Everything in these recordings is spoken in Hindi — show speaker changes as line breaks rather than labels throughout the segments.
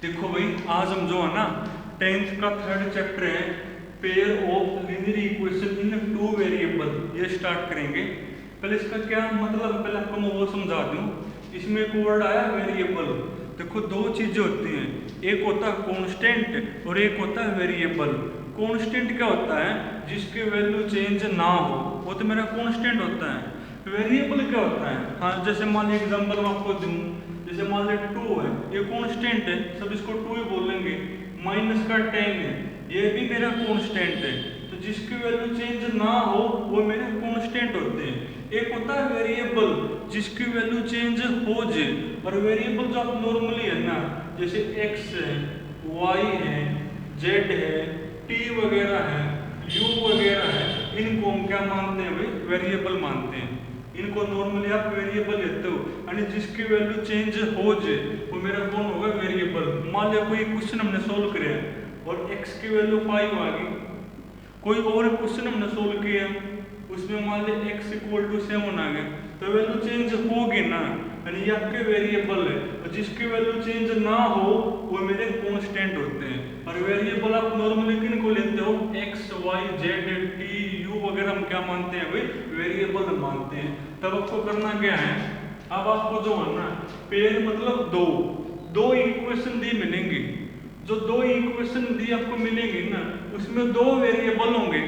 देखो भाई, आज हम जो है ना 10th का थर्ड चैप्टर है pair of linear equation in two variable, ये स्टार्ट करेंगे। पहले इसका क्या मतलब है, पहले आपको मैं वो समझा दूं। इसमें एक वर्ड आया वेरिएबल। देखो दो चीजें होती हैं, एक होता है कांस्टेंट और एक होता है वेरिएबल। कांस्टेंट क्या होता है, जिसकी वैल्यू चेंज ना हो, वो तो मेरा कांस्टेंट होता है। वेरिएबल क्या होता है, हाँ जैसे मान लीजिए एग्जाम्पल मैं आपको दूं, जैसे मान लीजिए 2 है, ये कांस्टेंट है, सब इसको 2 ही बोलेंगे। माइनस का 10 है, ये भी मेरा कांस्टेंट है। तो जिसकी वैल्यू चेंज ना हो वो मेरे कांस्टेंट होते हैं। एक होता है वेरिएबल जिसकी वैल्यू चेंज हो जाए। और वेरिएबल जो आप नॉर्मली है ना, जैसे x है, y है, z है, t वगैरह है, u वगैरह है, इनको हम क्या मानते हैं भाई, वेरिएबल मानते हैं। इनको नॉर्मली आप वेरिएबल लेते हो, यानी जिसकी वैल्यू चेंज हो जाए वो मेरा कौन होगा, वेरिएबल। मान लिया कोई क्वेश्चन हमने सोल्व किया और x की वैल्यू 5 आ गई। कोई और क्वेश्चन हमने सोल्व किया, उसमें मान लिया x इक्वल टू 7 आ गया, तो वैल्यू चेंज होगी ना, यानी ये आपके वेरिएबल है। और जिसकी वैल्यू चेंज ना हो वो मेरे कांस्टेंट होते हैं। और वेरिएबल आप नॉर्मली किन को लेते हो, x, y, z, t, u वगैरह हम क्या मानते हैं भाई, वेरिएबल मानते हैं। तब आपको करना क्या है, अब आपको जो है ना पेयर मतलब दो इक्वेशन दी मिलेंगी। जो दो इक्वेशन दी आपको मिलेंगी ना, उसमें दो वेरिएबल होंगे।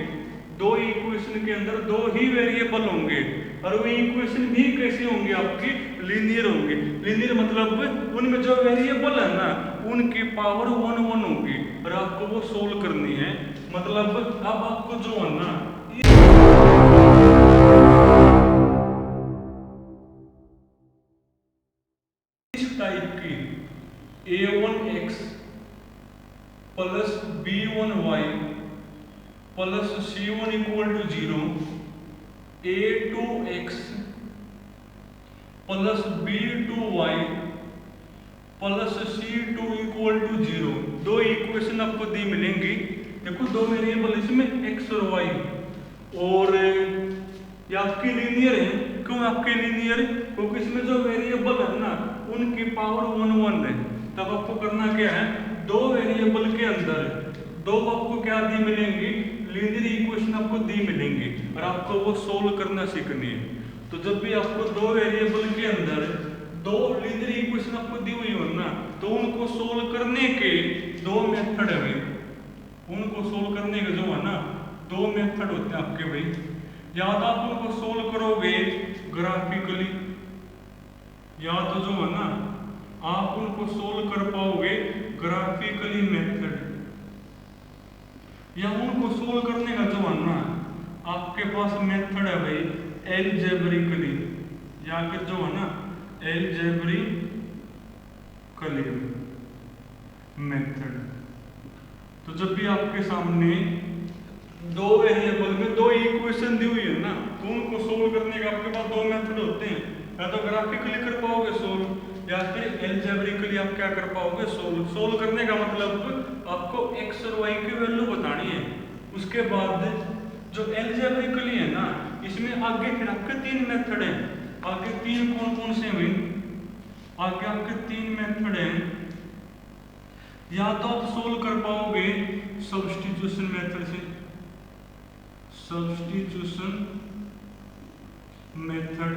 दो इक्वेशन के अंदर दो ही वेरिएबल होंगे, और वो इक्वेशन भी कैसे होंगे, आपकी लीनियर होंगे। लीनियर मतलब उनमें जो वेरिएबल है ना उनकी पावर 1 1 होगी, और आपको वो सोल्व करनी है। मतलब अब आपको जो है ना इस टाइप की a1x plus b1y plus c1 equal to 0, a2x plus b2y plus c2 equal to 0, दो इक्वेशन आपको दी मिलेंगी। देखो दो वेरिएबल इसमें x और y, और ये आपकी लीनियर है। क्यों आपके लीनियर, क्योंकि इसमें जो वेरिएबल है ना उनकी पावर 1 1 है। तब आपको करना क्या है, दो वेरिएबल के अंदर दो आपको क्या दी मिलेंगी, लीनियर इक्वेशन आपको दी मिलेंगी, और आपको वो सोल्व करना सीखनी है। तो जब भी आपको दो वेरिएबल के अंदर दो लीनियर इक्वेशन आपको दी हुई हो ना, तो उनको सोल्व करने के दो मेथड है भाई। उनको सोल्व करने के जो है ना दो मेथड होते हैं आपके भाई। या तो आप उनको सोल्व करोगे ग्राफिकली, या तो जो है ना आप उनको सोल्व कर पाओगे ग्राफिकली मेथड, या उनको सोल्व करने का जो है ना आपके पास मेथड है भाई एलजेब्रिकली, या फिर जो है ना एलजेब्रिकली मेथड। तो जब भी आपके सामने दो वेरिएबल में दो इक्वेशन दी हुई है ना, तो उनको सोल्व करने का आपके पास दो मेथड होते हैं। या तो ग्राफिकली कर पाओगे सोल्व, या फिर एलजेब्रिकली आप क्या कर पाओगे, सोल्व। सोल्व करने का मतलब आपको x और y की वैल्यू बतानी है। उसके बाद जो एलजेब्रिकली है ना, इसमें आगे फिर आपके तीन मेथड हैं। आगे तीन कौन कौन से हैं, आगे आपके तीन मेथड हैं। या तो आप सोल्व कर पाओगे सब्स्टिट्यूशन मेथड से, सब्स्टिट्यूशन मेथड।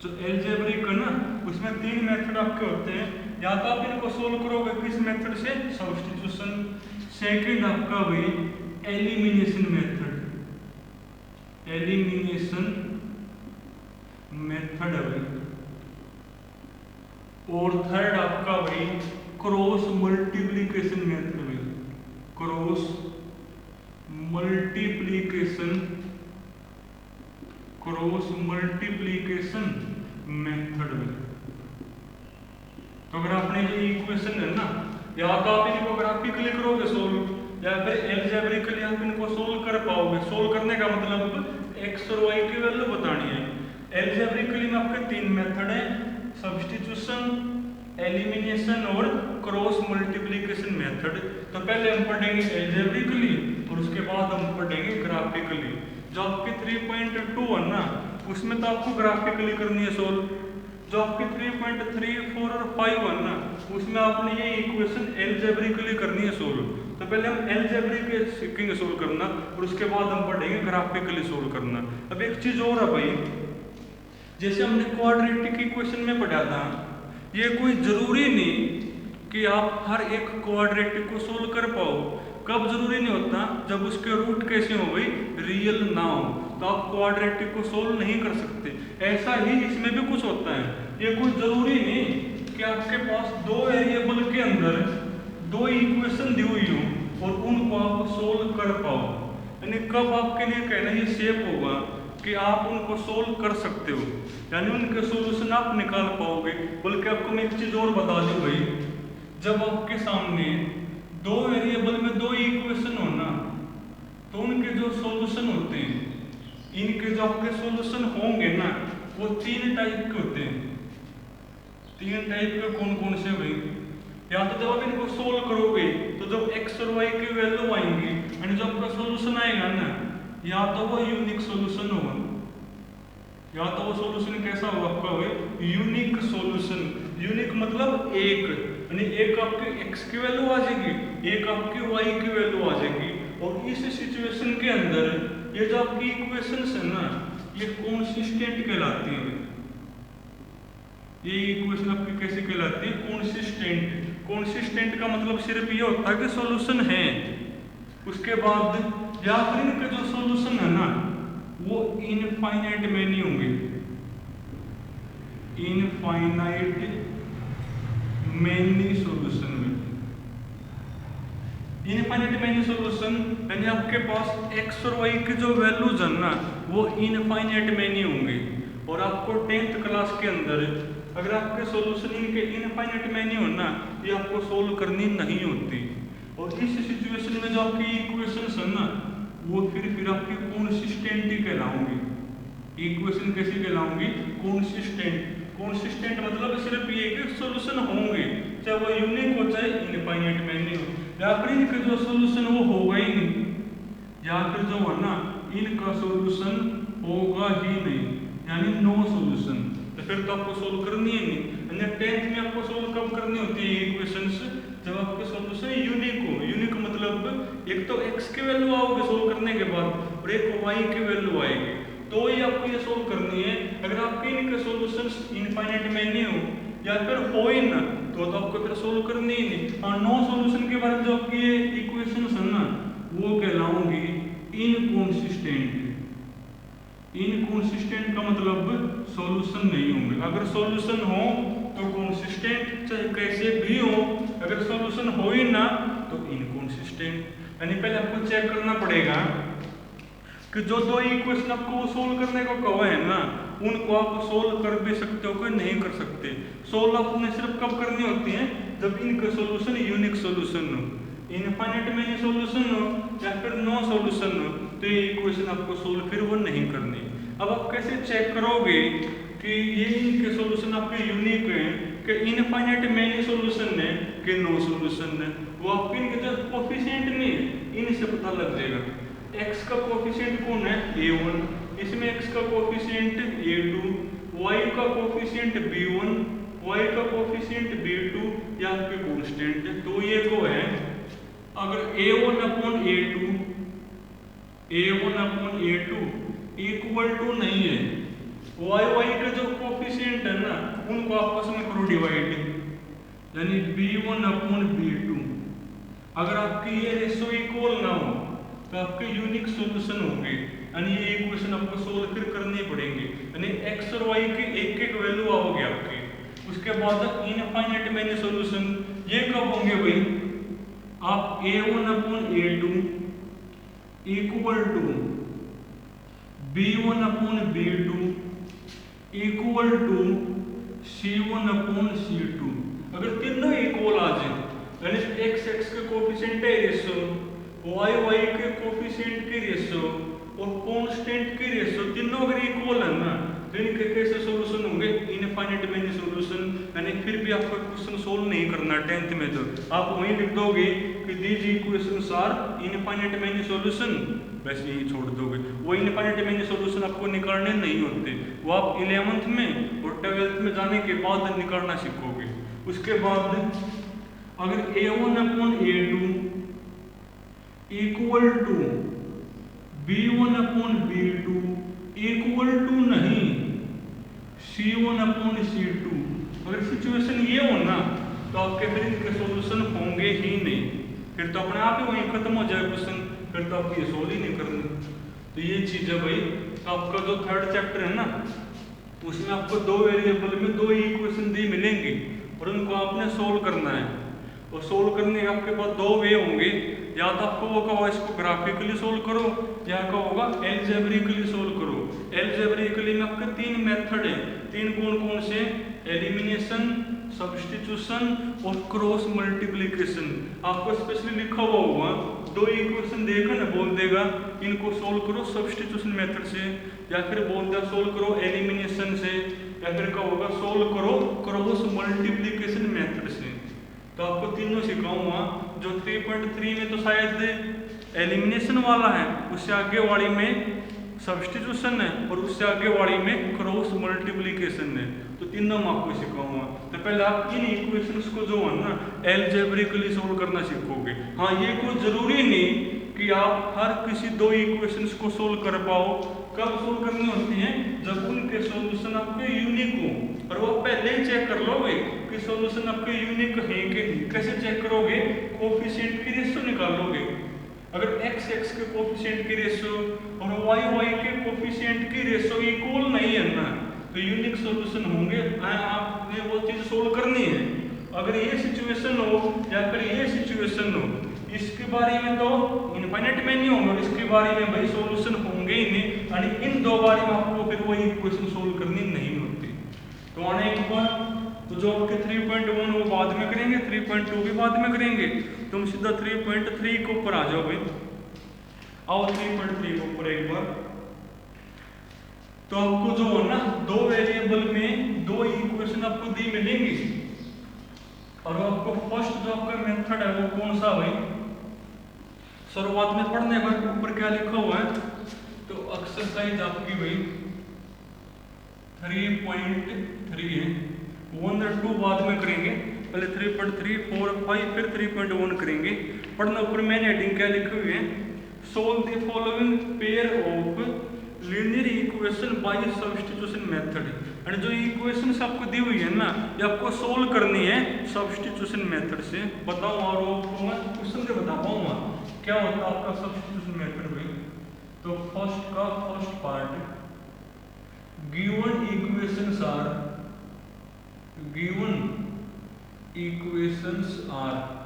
जो एलजेब्रिक है ना उसमें तीन मेथड आपके होते हैं। या तो आप इनको सोल्व करोगे किस मेथड से, सब्स्टिट्यूशन। सेकंड आपका भाई एलिमिनेशन मेथड, एलिमिनेशन मेथड है भाई। और थर्ड आपका भाई क्रॉस मल्टीप्लिकेशन मेथड भाई, cross multiplication, cross multiplication method में। तो अगर आपने ये इक्वेशन है ना, या तो आप इनको ग्राफिकली करोगे सोल्व, या फिर एलजेब्रिकली आप इनको सोल्व कर पाओगे। सोल्व करने का मतलब x और y की वैल्यू बतानी है। एलजेब्रिकली में आपके तीन मेथड हैं, सब्स्टिट्यूशन, एलिमिनेशन और क्रॉस मल्टीप्लिकेशन मेथड। तो पहले हम पढ़ेंगे एलजेब्रिकली और उसके बाद हम पढ़ेंगे ग्राफिकली। जो आपके 3.2 है ना उसमें तो आपको ग्राफिकली करनी है सोल्व। जो आपकी 3.3, 4 और 5 है ना, उसमें आपने ये इक्वेशन एल्जेब्रिकली करनी है सोल्व। तो पहले हम एल्जेब्रिक सीखेंगे सोल्व करना, और उसके बाद हम पढ़ेंगे ग्राफिकली सोल्व करना। अब एक चीज और है भाई, जैसे हमने क्वाड्रेटिक इक्वेशन में पढ़ा था, ये कोई जरूरी नहीं कि आप हर एक क्वाड्रेटिक को सोल्व कर पाओ। कब जरूरी नहीं होता? जब उसके रूट कैसे हो भाई, रियल ना हो, तो आप क्वाड्रेटिक को सोल्व नहीं कर सकते। ऐसा ही इसमें भी कुछ होता है। ये कोई जरूरी नहीं कि आपके पास दो वेरिएबल के अंदर दो इक्वेशन दी हुई हो और उनको आप सोल्व कर पाओ। यानी कब आपके लिए कहना ये सेफ होगा कि आप उनको सोल्व कर सकते हो, यानी उनके सोल्यूशन आप निकाल पाओगे। बल्कि आपको मैं एक चीज और बता दूं भाई, जब आपके सामने दो वेरिएबल में दो इक्वेशन हो ना, तो उनके जो सॉल्यूशन होते हैं, इनके जो आपके सॉल्यूशन होंगे ना, वो तीन टाइप के होते हैं। तीन टाइप के कौन कौन से भाई? या तो जब आप इनको सोल्व करोगे तो जब x और y की वैल्यू आएंगी, यानी जब आपका सॉल्यूशन आएगा ना, या तो वो यूनिक सॉल्यूशन होगा, या तो वो सॉल्यूशन कैसा होगा आपका, वो यूनिक सॉल्यूशन। यूनिक मतलब एक, यानी एक आपके x की वैल्यू आ जाएगी, एक आपकी y की वैल्यू आ जाएगी। और इस सिचुएशन के अंदर ये जो आपकी इक्वेशंस है ना, ये कॉन्सिस्टेंट कहलाती है। ये इक्वेशन आपकी कैसे कहलाती है? कॉन्सिस्टेंट। कॉन्सिस्टेंट का मतलब सिर्फ ये होता है कि सॉल्यूशन है, उसके बाद या फिर इनके जो सॉल्यूशन है ना, वो इनफाइनाइट में नहीं होंगे। इनफाइनाइट मैनी सॉल्यूशन में, इनफाइनाइट मैनी सॉल्यूशन यानी आपके पास x और y की जो वैल्यूज है ना, वो इनफाइनाइट मैनी होंगे। और आपको 10th क्लास के अंदर अगर आपके सॉल्यूशन इनके इनफाइनाइट मैनी हो ना, ये आपको सोल्व करनी नहीं होती। और इस सिचुएशन में जो आपकी इक्वेशंस है ना, वो फिर आपकी कॉन्सिस्टेंट ही कहलाऊंगी। इक्वेशन कैसी कहलाऊंगी? कॉन्सिस्टेंट। कॉन्सिस्टेंट मतलब सिर्फ ये कि सॉल्यूशन होंगे, चाहे वो यूनिक हो चाहे इनफाइनाइट मैनी हो, या फिर इनके जो सॉल्यूशन वो होगा ही नहीं, या फिर जो है ना इनका सॉल्यूशन होगा ही नहीं, यानी नो सॉल्यूशन। तो फिर तो आपको सोल्व करनी है नहीं। यानी 10th में आपको सोल्व कब करनी होती है इक्वेशंस? जब आपके सॉल्यूशन यूनिक हो। यूनिक मतलब एक तो x की वैल्यू आओगे सोल्व करने के बाद, और एक y की वैल्यू आएगी, तो ही आपको ये सोल्व करनी है। अगर आपके इनके सॉल्यूशंस इनफाइनाइट में नहीं हो या फिर हो ही ना, तो आपको फिर सोल्व करनी ही नहीं। और नो सॉल्यूशन के बारे में जो आपकी ये इक्वेशंस है ना, वो कहलाऊंगी इनकॉन्सिस्टेंट। इनकॉन्सिस्टेंट का मतलब सॉल्यूशन नहीं होंगे। अगर सॉल्यूशन हो तो कॉन्सिस्टेंट, चाहे कैसे भी हो। अगर सॉल्यूशन हो ही ना तो इनकॉन्सिस्टेंट। यानी पहले आपको चेक करना पड़ेगा कि जो दो इक्वेशन आपको सोल्व करने को कहा है ना, उनको आप सोल्व कर भी सकते हो कि नहीं कर सकते। सोल्व आपने सिर्फ कब करनी होती है? जब इनका सॉल्यूशन यूनिक सॉल्यूशन हो, इनफाइनाइट मैनी सॉल्यूशन हो या फिर नो सॉल्यूशन हो, तो ये इक्वेशन आपको सोल्व फिर वो नहीं करनी। अब आप कैसे चेक करोगे कि ये इनके सॉल्यूशन आपके यूनिक हैं, कि इनफाइनाइट मैनी सॉल्यूशन है कि नो सॉल्यूशन है? वो आपके इनके जो कोफिशिएंट नहीं है, इनसे पता लग जाएगा। x का कोफिशिएंट कौन है? a1, इसमें x का कोफिशिएंट a2, y का कोफिशिएंट b1, y का कोफिशिएंट b2, या आपके कांस्टेंट है। तो ये को है, अगर a1/a2 इक्वल टू नहीं है, y के जो कोफिशिएंट है ना, उनको आपस में करो डिवाइड, यानी b1/b2। अगर आपकी ये रेशो इक्वल ना हो तो आपके यूनिक सॉल्यूशन होंगे, यानी ये इक्वेशन आपको सोल्व फिर करनी पड़ेंगे। यानी x और y की एक एक वैल्यू आओगे आपके, उसके बाद इनफाइनाइट मैनी सॉल्यूशन। ये कब होंगे भाई? आप a1/a2 equal to b1/b2 equal to c1/c2। अगर तीनों इक्वल आ जाए, यानी x के कोफिशिएंट है रेशो, y के कोफिशिएंट की रेशो और कांस्टेंट की रेशो तीनों अगर इक्वल है ना, तो इनके कैसे सॉल्यूशन होंगे, इनफाइनाइट मेनी सॉल्यूशन, यानी फिर भी आपको क्वेश्चन सोल्व नहीं करना 10th में, तो आप वहीं लिख दोगे कि these equations are infinite many solution, वैसे ही छोड़ दोगे। वो इनफाइनाइट मेनी सॉल्यूशन आपको निकालने नहीं होते, वो आप 11th में और 12th में जाने के बाद निकालना सीखोगे। उसके बाद अगर A1/A2 equal to B1/B2 equal to नहीं C1/C2, अगर सिचुएशन ये हो ना तो आपके फिर इनके सॉल्यूशन होंगे ही नहीं, फिर तो अपने आप ही वहीं खत्म हो जाए क्वेश्चन, फिर तो आपको ये सोल्व ही नहीं करना। तो ये चीज है भाई। आपका जो 3rd चैप्टर है ना, उसमें आपको 2 वेरिएबल में 2 इक्वेशन दी मिलेंगी और उनको आपने सोल्व करना है। और सोल्व करने के आपके पास 2 वे होंगे, या तो आपको वो कहोगा इसको ग्राफिकली सोल्व करो, या कहोगा एल्जेब्रिकली सोल्व करो। एल्जेब्रिकली में आपके 3 मेथड है, 3 कौन कौन से, एलिमिनेशन, सब्स्टिट्यूशन और क्रॉस मल्टीप्लिकेशन। आपको स्पेशली लिखा हुआ होगा, 2 इक्वेशन देखा ना, बोल देगा इनको सोल्व करो सब्स्टिट्यूशन मेथड से, या फिर बोल देगा सोल्व करो एलिमिनेशन से, या फिर कहोगा सोल्व करो क्रॉस मल्टीप्लिकेशन मेथड से। तो आपको तीनों सिखाऊंगा। जो 3.3 में तो शायद एलिमिनेशन वाला है, उससे आगे वाली में सब्स्टिट्यूशन है और उससे आगे वाली में क्रॉस मल्टीप्लिकेशन है। तो तीनों मैं आपको सिखाऊंगा। तो पहले आप इन इक्वेशंस को जो है ना एल्जेब्रिकली सोल्व करना सीखोगे। हाँ, ये कोई जरूरी नहीं कि आप हर किसी 2 इक्वेशंस को सोल्व कर पाओ। कब सोल्व करनी होती है, जब उनके सॉल्यूशन आपके यूनिक हो, और वो पहले ही चेक कर लोगे कि सॉल्यूशन आपके यूनिक है कि नहीं। कैसे चेक करोगे, कोफिशिएंट की रेशियो निकालोगे। अगर x के कोफिशिएंट की रेशियो और y के कोफिशिएंट की रेशियो इक्वल नहीं है ना, तो यूनिक सॉल्यूशन होंगे। आपने वो चीज सोल्व करनी है। अगर ये सिचुएशन हो या फिर ये सिचुएशन हो, इसके बारे में तो इनफाइनाइट में नहीं होंगे और इसके बारे में भाई सॉल्यूशन होंगे ही नहीं। यानी इन 2 बारे में आपको फिर वही इक्वेशन सोल्व करनी नहीं होती। तो आने एक बार तो जो आपके 3.1 वो बाद में करेंगे, 3.2 भी बाद में करेंगे। तुम सीधा 3.3 के ऊपर आ जाओ भाई। आओ 3.3 के ऊपर एक बार। तो आपको जो है ना 2 वेरिएबल में 2 इक्वेशन आपको दी मिलेंगी, और आपको फर्स्ट जो आपका मेथड है वो कौन सा भाई, शुरुआत में पढ़ने पर ऊपर क्या लिखा हुआ है, तो एक्सरसाइज आपकी भाई 3.3 है। 1 और 2 बाद में करेंगे, पहले 3.3, 4, 5 फिर 3.1 करेंगे। पढ़ना ऊपर मैंने हेडिंग क्या लिखी हुई है, solve the following pair of linear equation by substitution method. और जो इक्वेशंस आपको दी हुई है ना, ये आपको सोल्व करनी है सब्स्टिट्यूशन मेथड से। बताओ, और वो मैं क्वेश्चन से बता पाऊंगा क्या होता है आपका सब्स्टिट्यूशन मेथड भाई। तो first part, given equations are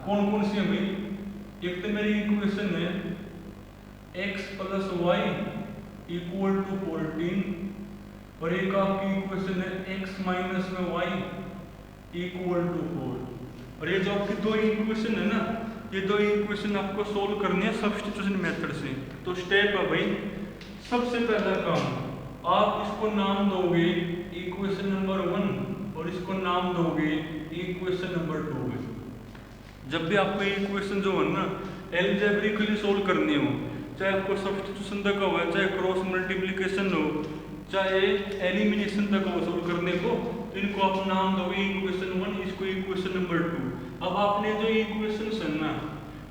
कौन कौन सी है भाई। एक तो मेरी इक्वेशन है x + y = 14, और एक आपकी इक्वेशन है x - y = 4। और ये जो आपकी 2 इक्वेशन है ना, ये 2 इक्वेशन आपको सोल्व करनी है सब्स्टिट्यूशन मेथड से। तो स्टेप है भाई, सबसे पहला काम आप इसको नाम दोगे इक्वेशन नंबर 1 और इसको नाम दोगे इक्वेशन नंबर 2। जब भी आपको इक्वेशन जो है ना एल्जेब्रिकली सोल्व करनी हो, चाहे आपको सब्स्टिट्यूशन तक हो, चाहे क्रॉस मल्टीप्लिकेशन हो, चाहे एलिमिनेशन तक हो सोल्व करने को, तो इनको आप नाम दोगे इक्वेशन 1, इसको इक्वेशन नंबर 2। अब आपने जो इक्वेशंस है ना,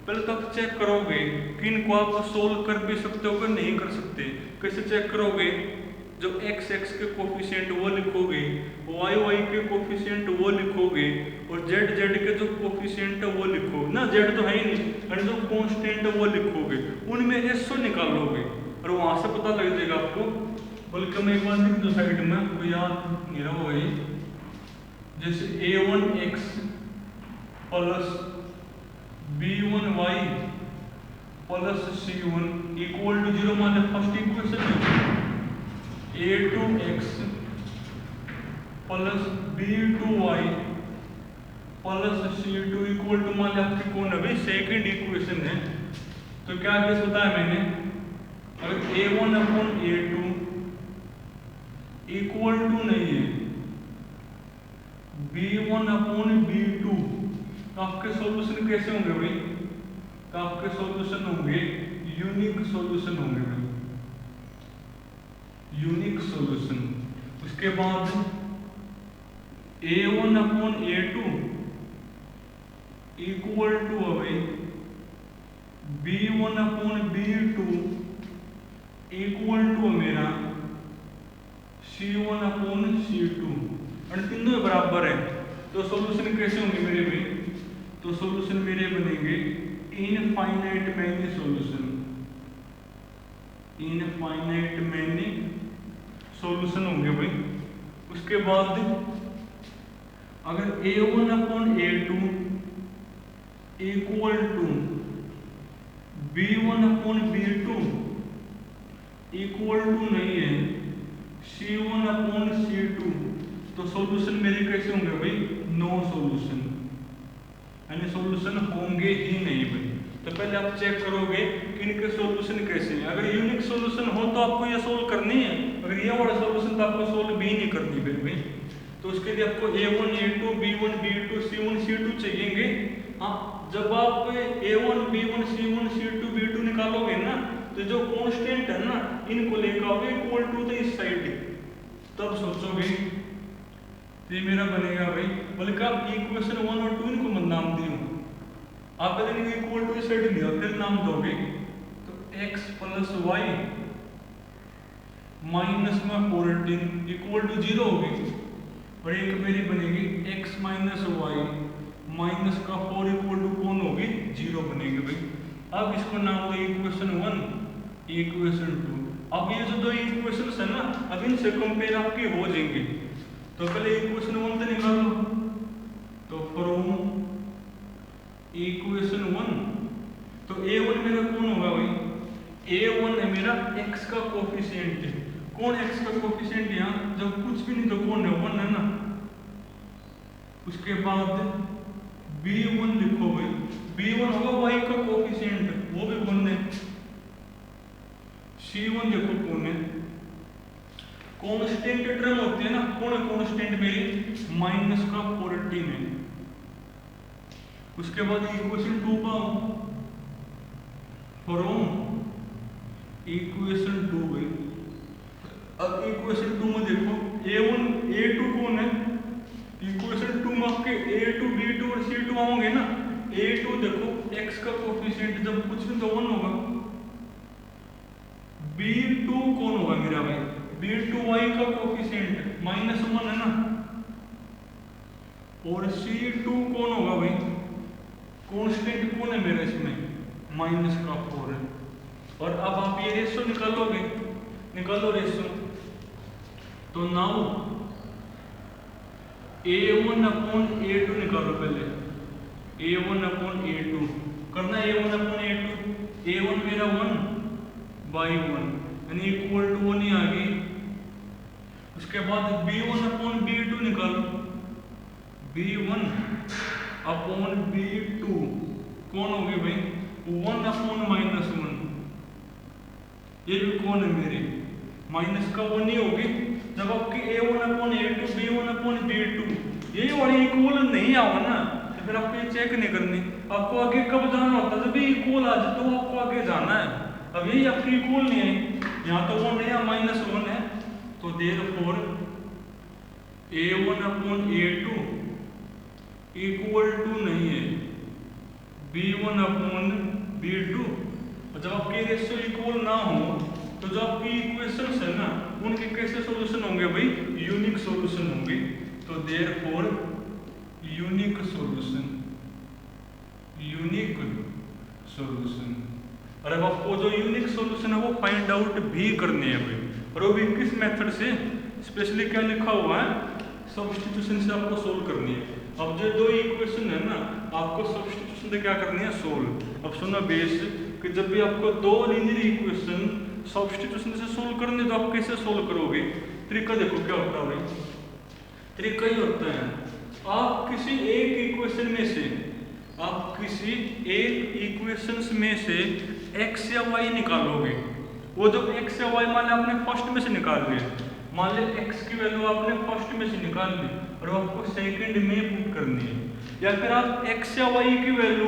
पहले तो आप चेक करोगे कि इनको आप सोल्व कर भी सकते हो कि नहीं कर सकते। कैसे चेक करोगे, जो x के कोफिशिएंट वो लिखोगे, y के कोफिशिएंट वो लिखोगे, और z के जो कोफिशिएंट है वो लिखोगे ना, z तो है ही नहीं, और जो कांस्टेंट है वो लिखोगे, उनमें रेशियो निकालोगे और वहां से पता लग जाएगा आपको। बल्कि मैं एक बार लिख दो साइड में, तो याद नहीं रहा वही, जैसे a1x + b1y + c1 = 0 मान ले। फर्स्ट इक्वेशन है a2x + b2y + c2 = मान ले आपकी कौन है भाई, सेकंड इक्वेशन है। तो क्या केस बताया मैंने, अगर a1/a2 इक्वल टू नहीं है B1/B2। तो आपके सॉल्यूशन कैसे होंगे भाई? तो आपके सॉल्यूशन होंगे यूनिक सॉल्यूशन होंगे भाई, यूनिक सॉल्यूशन। उसके बाद A1/A2 इक्वल टू भाई B1/B2 इक्वल टू मेरा C1/C2 और तीनों बराबर है। तो सॉल्यूशन कैसे होंगे मेरे भाई? तो सॉल्यूशन मेरे बनेंगे infinite many solution, infinite many solution होंगे भाई। उसके बाद अगर A1/A2 equal to B1/B2 equal to नहीं है C1/C2, तो सॉल्यूशन मेरे कैसे होंगे भाई? नो सॉल्यूशन, यानी सॉल्यूशन होंगे ही नहीं भाई। तो पहले आप चेक करोगे कि इनके सॉल्यूशन कैसे हैं। अगर यूनिक सॉल्यूशन हो तो आपको ये सोल्व करनी है, अगर ये वाला सॉल्यूशन तो आपको सोल्व भी नहीं करनी फिर भाई। तो उसके लिए आपको A1 A2 B1 B2 C1 C2 चाहिएंगे। हाँ, जब आप A1 B1 C1 C2 B2 निकालोगे ना, तो जो कांस्टेंट है ना इनको लेकर आओगे इक्वल टू द इस साइड, तब सोचोगे ये मेरा बनेगा भाई। बल्कि आप इक्वेशन 1 और 2 इनको मत नाम दियो, आप पहले इक्वल टू इस साइड लिया फिर नाम दोगे। तो x + y माइनस में 14 इक्वल टू 0 होगी, और एक मेरी बनेगी x - y माइनस का 4 इक्वल टू कौन होगी? 0 बनेगी भाई। अब इसको नाम दो इक्वेशन 1 इक्वेशन 2। अब ये जो दो इक्वेशंस है ना, अब इनसे कंपेयर आपके हो जाएंगे। तो पहले इक्वेशन 1 तो निकालो, तो फ्रॉम इक्वेशन 1 तो A1 मेरा कौन होगा भाई? A1 है मेरा x का कोफिशिएंट है। कौन x का कोफिशिएंट? यहाँ जब कुछ भी नहीं तो कौन है? 1 है ना। उसके बाद B1 लिखो भाई, B1 होगा y का कोफिशिएंट, वो भी 1 है। C1 देखो कौन है? कांस्टेंट टर्म होती है ना, कौन है कांस्टेंट मेरी? माइनस का 14 है। उसके बाद इक्वेशन 2 पाओ, फ्रॉम इक्वेशन 2 भाई। अब इक्वेशन 2 में देखो A1 A2 कौन है? इक्वेशन 2 में आपके A2 B2 और C2 आओगे ना। A2 देखो x का कोफिशिएंट जब कुछ भी तो 1 होगा। B2 कौन होगा मेरा भाई? B2 y का कोफिशिएंट -1 है ना। और C2 कौन होगा भाई? कांस्टेंट कौन है मेरा इसमें? माइनस का 4 है। और अब आप ये रेशो निकालोगे, निकालो रेशो। तो नाउ A1/A2 निकालो पहले। A1/A2 करना A1/A2, A1 मेरा 1/1 यानी इक्वल टू 1 ही आ गई। उसके बाद B1/B2 निकालो, B1/B2 कौन होगी भाई? 1/-1, ये भी कौन है मेरी? माइनस का 1 ही होगी। जब आपकी A1/A2 B1/B2 ये वाली इक्वल नहीं आवा ना, तो फिर आपको ये चेक नहीं करनी। आपको आगे कब जाना होता है? जब ये इक्वल आ जाए तो आपको आगे जाना है। अब यही आपकी इक्वल नहीं है, यहाँ तो 1 है या -1 है। तो देयरफॉर A1/A2 इक्वल टू नहीं है B1/B2। और जब आपके रेशियो इक्वल ना हो तो जो आपकी इक्वेशंस है ना उनके कैसे सॉल्यूशन होंगे भाई? यूनिक सॉल्यूशन होंगे। तो therefore unique solution, unique solution. और अब आपको जो यूनिक सॉल्यूशन है वो फाइंड आउट भी करने हैं भाई। और वो भी किस मेथड से? स्पेशली क्या लिखा हुआ है? सब्स्टिट्यूशन से आपको सोल्व करनी है। अब जो दो इक्वेशन है ना आपको सब्स्टिट्यूशन से क्या करनी है? सोल्व। अब सुनो बेस कि जब भी आपको दो लीनियर इक्वेशन सब्स्टिट्यूशन से सोल्व करने तो आप कैसे सोल्व करोगे? तरीका देखो क्या होता है भाई। तरीका ही होता है आप किसी एक इक्वेशन में से, आप किसी एक इक्वेशंस में से x या y निकालोगे। वो जो x या y मान आपने फर्स्ट में से निकाल लिया, मान लो x की वैल्यू आपने फर्स्ट में से निकाल ली और वो आपको सेकंड में पुट करनी है, या फिर आप x या y की वैल्यू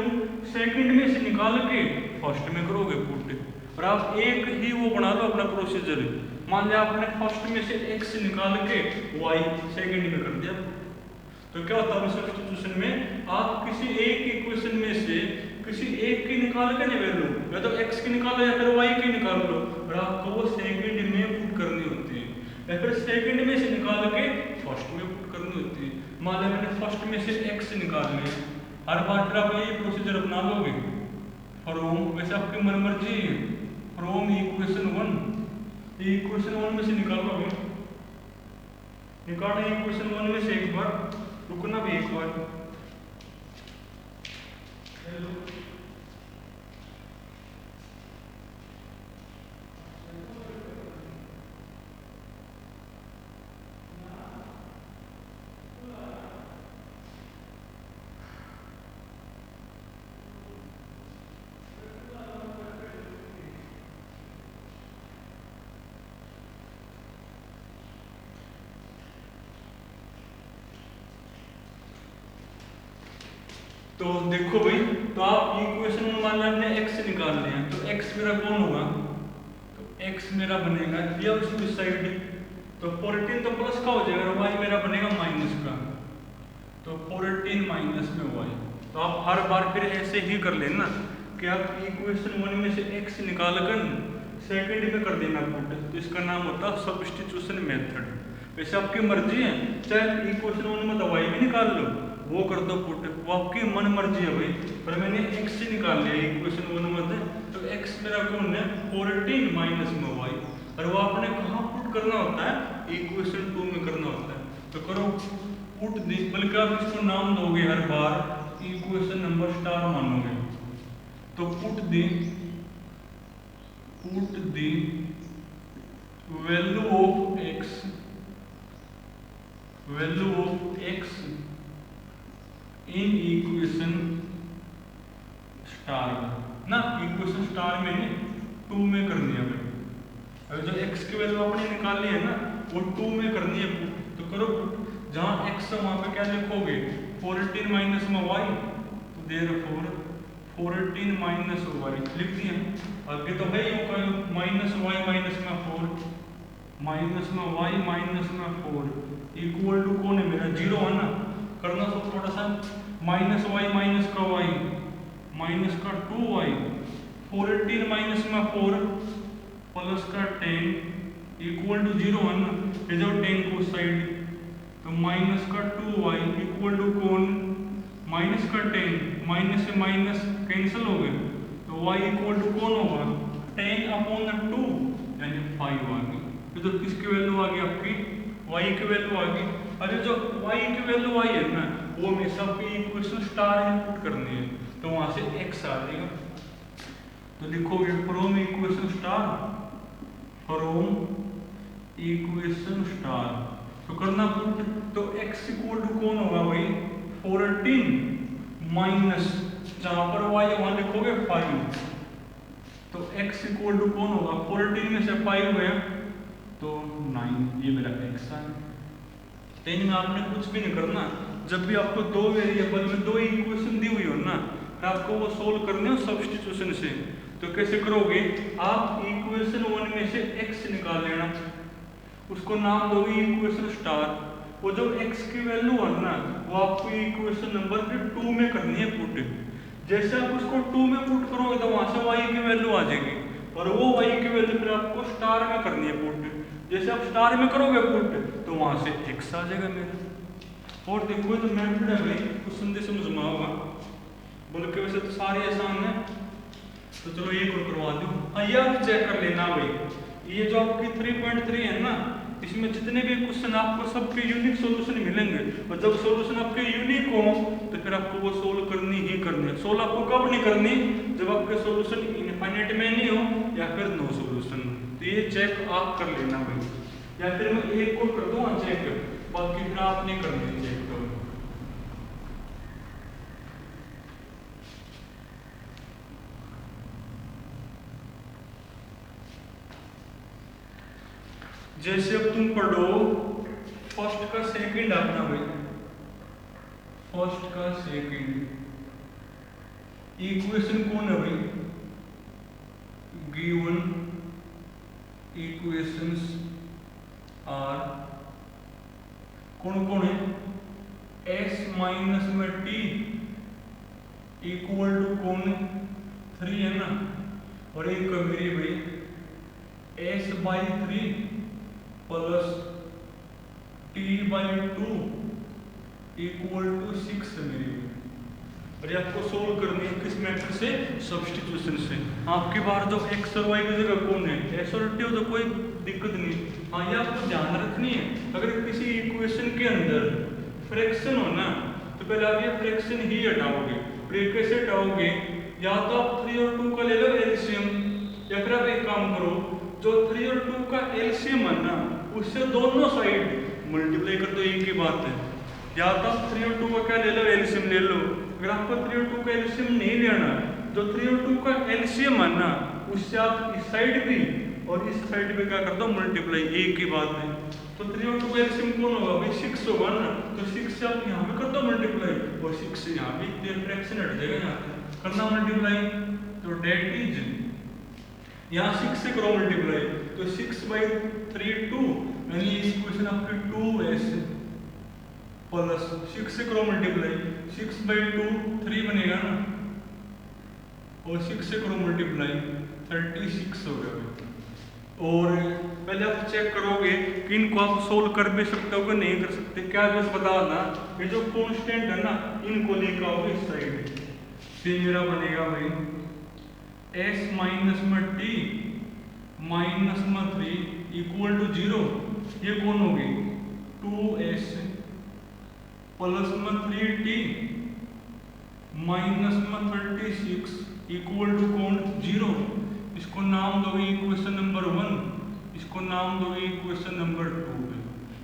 सेकंड में से निकाल के फर्स्ट में करोगे पुट, और आप एक ही वो बना लो अपना प्रोसीजर। मान लिया आपने फर्स्ट में से x निकाल के y सेकंड में कर दिया, तो क्या होता है सब्स्टिट्यूशन में आप किसी एक इक्वेशन में से किसी एक की निकाल के नहीं वैल्यू, या तो x की निकालो या फिर y की निकाल लो, और आपको वो सेकंड में पुट करनी होती है, या फिर सेकंड में से निकाल के फर्स्ट में पुट करनी होती है। मान लिया मैंने फर्स्ट में से x निकाल लिया, हर बार फिर आप यही प्रोसीजर अपना लोगे फ्रॉम, वैसे आपकी मन मर्जी है, फ्रॉम इक्वेशन 1, इक्वेशन 1 में से निकालोगे, निकालना इक्वेशन 1 में से एक बार, रुकना भी एक बार। तो देखो भाई, तो आप इक्वेशन में मान लिया हमने x निकाल लिया, तो x मेरा कौन होगा, तो x मेरा बनेगा दिया उसकी साइड, तो 14 तो प्लस का हो जाएगा, y मेरा बनेगा माइनस का, तो 14 माइनस में y। तो आप हर बार फिर ऐसे ही कर लेना कि आप इक्वेशन 1 में से x निकाल कर सेकंड में कर देना पुट, तो इसका नाम होता है सब्स्टिट्यूशन मेथड। वैसे आपकी मर्जी है, चाहे इक्वेशन 1 में तो y भी निकाल लो, वो कर दो पुट, वो आपकी मन मर्जी है भाई। पर मैंने x से निकाल लिया इक्वेशन 1 में, तो x मेरा कौन है 14 माइनस में y, और वो आपने कहाँ पुट करना होता है, इक्वेशन 2 में करना होता है। तो करो पुट दी, बल्कि आप इसको नाम दोगे हर बार इक्वेशन नंबर स्टार मानोगे, तो put the value of x in equation star ना, इक्वेशन स्टार में 2 में करनी है भाई। अगर जो x की वैल्यू आपने निकाली है ना, वो 2 में करनी है पुट, तो करो पुट, जहां x है वहां पे क्या लिखोगे 14 माइनस में y, तो देयरफॉर 14 माइनस y लिख दिया। आगे तो है ही माइनस y माइनस में 4, माइनस में y माइनस में 4 इक्वल टू कौन है मेरा 0 है ना, करना तो थोड़ा सा माइनस y माइनस का y माइनस का 2y, 14 माइनस में 4 प्लस का 10 इक्वल टू 0 है ना, ये जो 10 को साइड, तो माइनस का 2y इक्वल टू कौन माइनस का 10, माइनस से माइनस कैंसिल हो गए, तो y इक्वल टू कौन होगा 10 अपॉन 2 यानी 5 आ गई। ये तो किसकी वैल्यू आ गई आपकी y की वैल्यू आ गई। अरे जो y की वैल्यू आई है ना, वो हमेशा आपकी इक्वेशन स्टार इनपुट करनी है, तो वहां से x आ जाएगा। तो लिखोगे फ्रॉम इक्वेशन स्टार, तो करना पुट, तो x इक्वल टू कौन होगा भाई 14 माइनस, जहां पर y वहां लिखोगे 5, तो x इक्वल टू कौन होगा 14 में से 5 गया तो 9, ये मेरा x है। तो इनमें आपने कुछ भी नहीं करना, जब भी आपको दो वेरिएबल में दो इक्वेशन दी हुई हो ना, तो आपको वो सोल्व करने हो सब्स्टिट्यूशन से। तो कैसे करोगे, आप इक्वेशन 1 में से x निकाल लेना, उसको नाम दोगे इक्वेशन स्टार, वो जो x की वैल्यू है ना, वो आपको इक्वेशन नंबर फिर 2 में करनी है पुट। जैसे आप उसको 2 में पुट करोगे तो वहां से y की वैल्यू आ जाएगी, और वो y की वैल्यू फिर आपको स्टार में करनी है पुट। जैसे आप स्टार में करोगे पुट, तो वहां से x आ जाएगा मेरा। और देखो तो मेथड है भाई, कुछ संदेश समझ होगा, बोल के वैसे तो सारी आसान है, तो चलो एक और करवा दूं। हाँ, ये आप चेक कर लेना भाई, ये जो आपकी 3.3 है ना, इसमें जितने भी क्वेश्चन आपको सबके यूनिक सॉल्यूशन मिलेंगे, और जब सॉल्यूशन आपके यूनिक हो तो फिर आपको वो सोल्व करनी ही करनी है। सोल्व आपको कब नहीं करनी, जब आपके सॉल्यूशन इनफाइनाइट में नहीं हो या फिर नो सॉल्यूशन। तो ये चेक आप कर लेना भाई, या फिर मैं एक और कर दूँ चेक, बाकी फिर आप नहीं करनी चेक। जैसे अब तुम पढ़ो फर्स्ट का सेकंड अपना भाई, फर्स्ट का सेकंड इक्वेशन कौन है भाई, गिवन इक्वेशंस आर कौन कौन है, s माइनस में t इक्वल टू कौन 3 है ना, और एक मेरी भाई s by 3 plus t by 2 equal to 6 है मेरी भाई। और ये आपको सोल्व करनी है किस मेथड से, सब्स्टिट्यूशन से। आपकी बार जो x और y की जगह कौन है, s और t हो तो कोई दिक्कत नहीं। हाँ ये आपको ध्यान रखनी है, अगर किसी इक्वेशन के अंदर फ्रैक्शन हो ना तो पहले आप ये फ्रैक्शन ही हटाओगे। और ये कैसे हटाओगे, या तो आप 3 और 2 का ले लो एलसीएम, या फिर आप एक काम करो जो 3 और 2 का एलसीएम है ना उससे दोनों साइड मल्टीप्लाई कर दो, एक ही बात है। या तो आप 3 और 2 का क्या ले लो, एलसीएम ले लो। अगर आपको 3 और 2 का एलसीएम नहीं लेना, जो 3 और 2 का एलसीएम है ना उससे आप इस साइड भी और इस साइड पे क्या कर दो, मल्टीप्लाई, एक ही बात है। तो 3 और 2 का एलसीएम कौन होगा भाई, 6 होगा ना, तो 6 से आप यहाँ पे कर दो मल्टीप्लाई, और 6 से यहाँ भी फ्रैक्शन हट जाएगा, यहाँ पे करना मल्टीप्लाई। तो डेट इज यहाँ 6 से करो मल्टीप्लाई, तो 6/3 2, यानी इस इक्वेशन आपकी 2s प्लस 6 से करो मल्टीप्लाई, 6/2 3 बनेगा ना, और 6 से करो मल्टीप्लाई 36 हो गया। और पहले आप चेक करोगे कि इनको आप सोल्व कर भी सकते हो कि नहीं कर सकते। क्या बस बताना, ये जो कांस्टेंट है ना इनको लेकर आओगे इस साइड, फिर मेरा बनेगा भाई s माइनस में t माइनस में 3 इक्वल टू 0। ये कौन होगी 2s प्लस में 3t माइनस में 36 इक्वल टू कौन 0। इसको नाम दोगे इक्वेशन नंबर 1, इसको नाम दोगे इक्वेशन नंबर 2।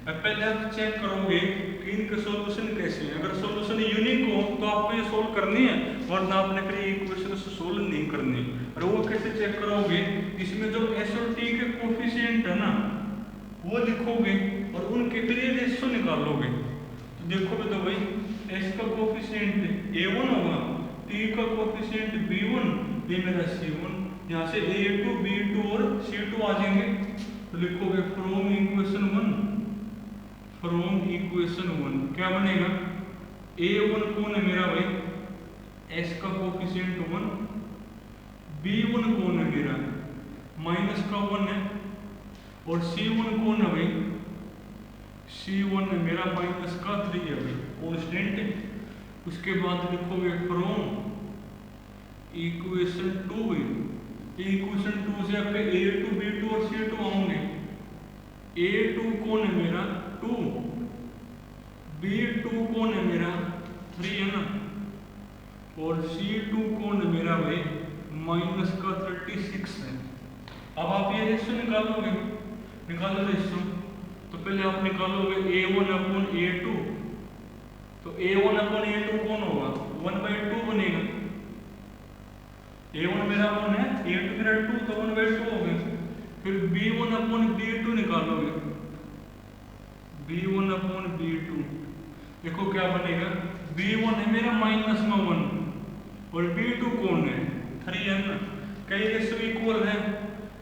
अब पहले आप चेक करोगे कि इनके सॉल्यूशन कैसे हैं। अगर सॉल्यूशन यूनिक हो तो आपको ये सोल्व करनी है, वरना आपने फिर इक्वेशन से सोल्व नहीं करनी। और वो कैसे चेक करोगे, इसमें जो s और t के कोफिशिएंट है ना वो लिखोगे और उनके फिर ये रेशियो निकालोगे। तो देखोगे तो भाई s का कोफिशिएंट a1 होगा, t का कोफिशिएंट b1, ये मेरा c1, यहाँ से a2 b2 और c2 आ जाएंगे। तो लिखोगे फ्रॉम इक्वेशन 1 क्या बनेगा, a1 कौन है मेरा भाई, s का कोफिशिएंट 1, b1 कौन है मेरा माइनस का 1 है, और c1 कौन है भाई, c1 है मेरा माइनस का 3 है भाई, कांस्टेंट है। उसके बाद लिखोगे फ्रॉम इक्वेशन 2 है, इक्वेशन 2 से आपके a2 b2 और c2 आएंगे। a2 कौन है मेरा 2, b2 कौन है मेरा 3 है ना, और c2 कौन है मेरा भाई माइनस का 36 है। अब आप ये रेशियो निकालो रेशियो। तो पहले आप निकालोगे a1 अपॉन a2, तो a1 अपॉन a2 कौन होगा 1/2 बनेगा। a1 मेरा 1 है, a2 मेरा 2, तो 1/2 हो गया। फिर b1 अपॉन b2 निकालोगे, b1 अपॉन b2 देखो क्या बनेगा, b1 है मेरा माइनस में 1 और b2 कौन है 3 है ना, कई रेशियो इक्वल है,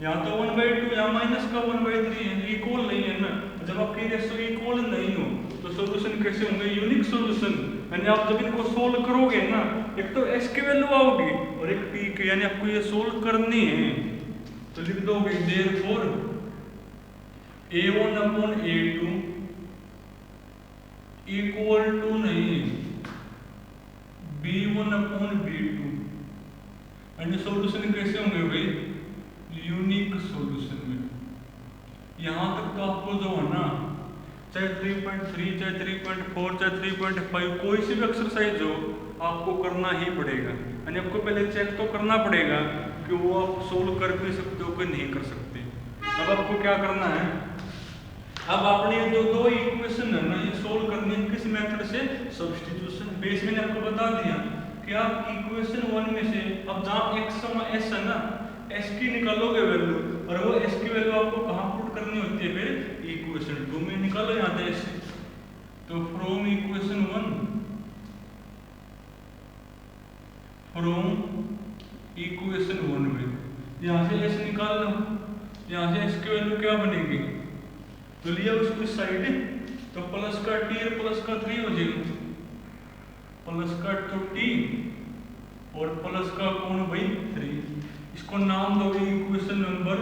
यहाँ तो 1/2 या माइनस का 1/3 है, इक्वल नहीं है ना। जब आपके रेशियो इक्वल नहीं हो तो सॉल्यूशन कैसे होंगे, यूनिक सॉल्यूशन। यानी आप जब इनको सोल्व करोगे ना, एक तो s की वैल्यू आओगी और एक t की, यानी आपको ये सोल्व करनी है। तो लिख दोगे therefore a1 upon a2 equal to नहीं b1 अपॉन b2। यानी सॉल्यूशन कैसे होंगे भाई, यूनिक सॉल्यूशन में। यहां तक तो आपको जो है ना, चाहे 3.3 चाहे 3.4 चाहे 3.5 कोई सी भी एक्सरसाइज हो आपको करना ही पड़ेगा। यानी आपको पहले चेक तो करना पड़ेगा कि वो आप सोल्व कर भी सकते हो कि नहीं कर सकते। अब आपको क्या करना है, अब आपने जो दो इक्वेशन है ना ये सोल्व करनी है किस मेथड से, सब्स्टिट्यूशन। बेस मैंने आपको बता दिया कि आप इक्वेशन 1 में से अब जहाँ x, s है ना, s की निकालोगे वैल्यू, और वो s की वैल्यू आपको कहाँ पुट करनी होती है फिर इक्वेशन 2 में निकालो यहाँ से ऐसे। तो फ्रॉम इक्वेशन 1, फ्रॉम इक्वेशन 1 में यहाँ से ऐसे निकाल लो, यहाँ से इसकी वैल्यू क्या बनेगी, तो लिया उसकी साइड तो प्लस का टी और प्लस का 3 हो जाएगा, प्लस का 2t और प्लस का कोण भाई 3। इसको नाम दो इक्वेशन नंबर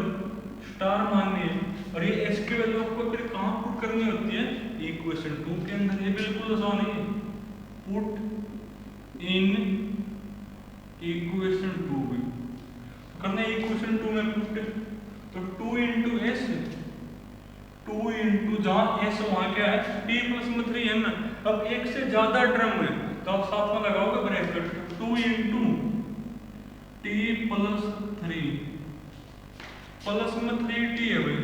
स्टार मानिए। और ये एस की वैल्यू आपको फिर कहाँ पुट करनी होती है, इक्वेशन 2 के अंदर। ये बिल्कुल आसान है, पुट इन इक्वेशन 2 में करना है। इक्वेशन 2 में पुट तो 2 इंटू एस, 2 इंटू जहाँ एस वहाँ क्या है टी प्लस में 3 है ना। अब एक से ज्यादा टर्म है तो आप साथ में लगाओगे bracket, 2 into T plus 3, plus में 3t है भाई,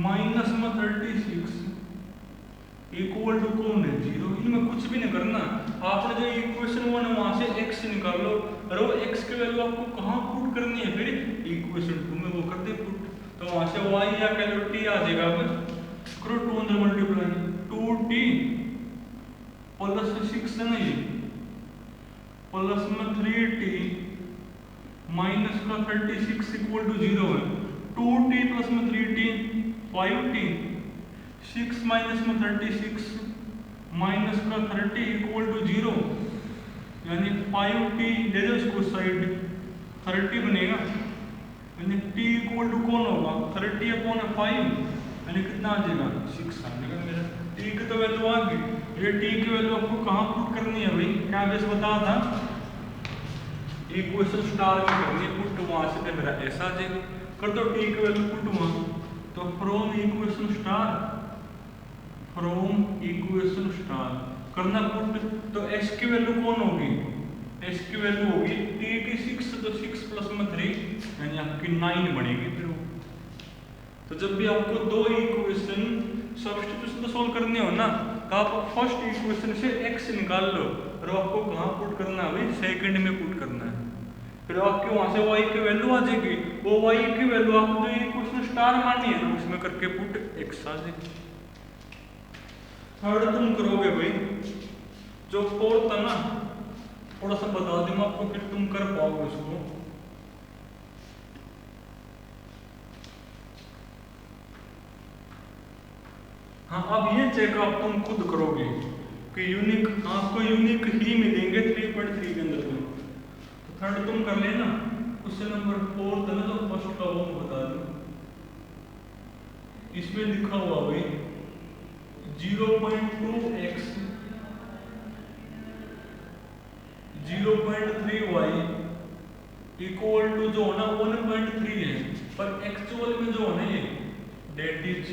माइनस में 36 इक्वल टू कौन है 0। इनमें कुछ भी नहीं करना, आपने जो इक्वेशन 1 है वहां से x निकाल लो और वो x की वैल्यू आपको कहाँ पुट करनी है फिर इक्वेशन 2 में, वो कर दे पुट। तो वहां से y या कह लो t आ जाएगा। अब करो 2 अंदर मल्टीप्लाई, 2t प्लस 6 है ना ये, प्लस में 3t माइनस का 36 इक्वल टू 0 है। 2t प्लस में 3t 5t, 6 माइनस में 36 माइनस का 30 इक्वल टू 0, यानी 5t ले लो इसको साइड, 30 बनेगा, यानी t इक्वल टू कौन होगा 30 अपॉन 5, यानी कितना आ जाएगा 6 आ जाएगा मेरा। t की तो वैल्यू आ गई, ये t की वैल्यू आपको कहाँ पुट करनी है भाई, क्या बेस बता था इक्वेशन स्टार में करनी है पुट, वहां से तो मेरा ऐसा आ जाएगा। कर दो t की वैल्यू पुट वहां, तो from equation star, from equation star करना पुट, तो s की वैल्यू कौन होगी, s की वैल्यू होगी t की 6, तो 6 प्लस में 3 यानी आपकी 9 बनेगी फिर वो। तो जब भी आपको दो इक्वेशन सब्स्टिट्यूशन तो सोल्व करने हो ना, तो आप फर्स्ट इक्वेशन से x निकाल लो और आपको कहाँ पुट करना है भाई, सेकंड में पुट करना है। फिर आपके वहां से y की वैल्यू आ जाएगी, वो y की वैल्यू आपको जो इक्वेशन स्टार मानी है ना उसमें करके पुट x आ जाएगी। थर्ड तुम करोगे भाई, जो फोर्थ है ना थोड़ा सा बता दूं आपको, फिर तुम कर पाओगे उसको। हाँ अब ये चेकअप तुम खुद करोगे कि यूनिक आपको यूनिक ही मिलेंगे 3.3 के अंदर में। तो थर्ड तुम कर लेना, क्वेश्चन नंबर 4 था ना, तो फर्स्ट का वो बता दूं। इसमें लिखा हुआ भाई 0.2x 0.3y इक्वल टू जो होना 1.3 है, पर एक्चुअल में जो होना ये डेट इज